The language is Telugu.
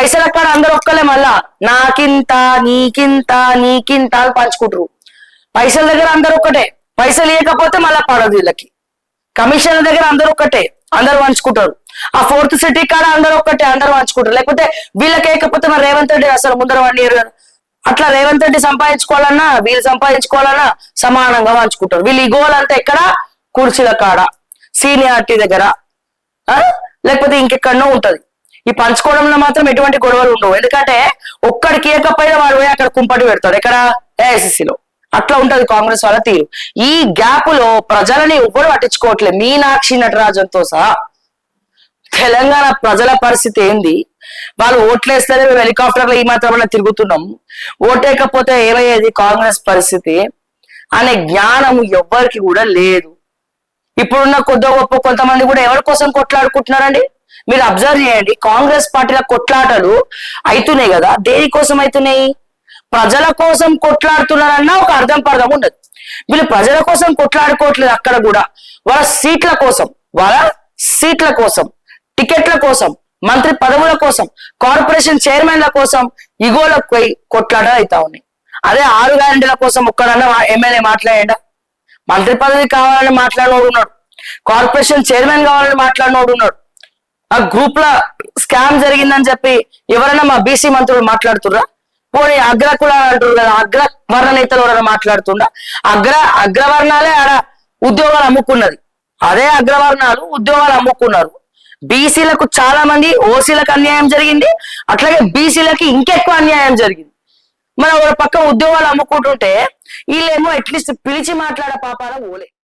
పైసల కాడ అందరు ఒక్కలే, మళ్ళా నాకింత నీకింత నీకింత అని పంచుకుంటారు. పైసల దగ్గర అందరు ఒక్కటే, పైసలు ఇవ్వకపోతే మళ్ళా పడదు వీళ్ళకి. కమిషన్ల దగ్గర అందరు ఒక్కటే, అందరు పంచుకుంటారు. ఆ ఫోర్త్ సిటీ కాడ అందరు ఒక్కటే, అందరు పంచుకుంటారు. లేకపోతే వీళ్ళకి వేయకపోతే మరి రేవంత్ రెడ్డి అసలు ముందర 1 year అట్లా రేవంత్ రెడ్డి సంపాదించుకోవాలన్నా వీళ్ళు సంపాదించుకోవాలన్నా సమానంగా పంచుకుంటారు. వీళ్ళు ఇగోలంతా ఎక్కడ, కుర్చీల కాడ, సీనియారిటీ దగ్గర, లేకపోతే ఇంకెక్కడనో ఉంటది. ఈ పంచుకోవడంలో మాత్రం ఎటువంటి గొడవలు ఉండవు. ఎందుకంటే ఒక్కడికి ఏకపోయినా వాడు పోయి అక్కడ కుంపటి పెడతాడు, ఎక్కడ ఏఐసిసిలో. అట్లా ఉంటది కాంగ్రెస్ వాళ్ళ తీరు. ఈ గ్యాప్ లో ప్రజలని ఎవ్వరు పట్టించుకోవట్లేదు, మీనాక్షి నటరాజన్తో సహా. తెలంగాణ ప్రజల పరిస్థితి ఏంది? వాళ్ళు ఓట్లేస్తేనే మేము హెలికాప్టర్లో ఈ మాత్రం తిరుగుతున్నాం, ఓటేకపోతే ఏమయ్యేది కాంగ్రెస్ పరిస్థితి అనే జ్ఞానం ఎవ్వరికి కూడా లేదు. ఇప్పుడున్న కొద్ది గొప్ప కొంతమంది కూడా ఎవరి కోసం కొట్లాడుకుంటున్నారండి? మీరు అబ్జర్వ్ చేయండి. కాంగ్రెస్ పార్టీల కొట్లాటలు అవుతున్నాయి కదా, దేనికోసం అవుతున్నాయి? ప్రజల కోసం కొట్లాడుతున్నారన్నా ఒక అర్థం పర్థం ఉండదు. వీళ్ళు ప్రజల కోసం కొట్లాడుకోవట్లేదు, అక్కడ కూడా వాళ్ళ సీట్ల కోసం, టికెట్ల కోసం, మంత్రి పదవుల కోసం, కార్పొరేషన్ చైర్మన్ల కోసం ఇగోలకు పోయి కొట్లాటలు అవుతా ఉన్నాయి. అదే 6 గ్యారెంటీల కోసం ఒక్కడన్నా ఎమ్మెల్యే మాట్లాడా? మంత్రి పదవి కావాలని మాట్లాడినోడు ఉన్నాడు, కార్పొరేషన్ చైర్మన్ కావాలని మాట్లాడినోడు ఉన్నాడు. ఆ గ్రూప్ ల స్కామ్ జరిగిందని చెప్పి ఎవరైనా మా బీసీ మంత్రులు మాట్లాడుతుర్రా? పోనీ అగ్రకులాలు అంటారు కదా, అగ్రవర్ణ నేతలు ఎవరైనా మాట్లాడుతుండ? అగ్రవర్ణాలే ఆడ ఉద్యోగాలు అమ్ముకున్నది, అదే అగ్రవర్ణాలు ఉద్యోగాలు అమ్ముకున్నారు. బీసీలకు చాలా మంది, ఓసీలకు అన్యాయం జరిగింది, అట్లాగే బీసీలకి ఇంకెక్కువ అన్యాయం జరిగింది. మన ఒక పక్క ఉద్యోగాలు అమ్ముకుంటుంటే వీళ్ళేమో అట్లీస్ట్ పిలిచి మాట్లాడే పాపాల ఓలే.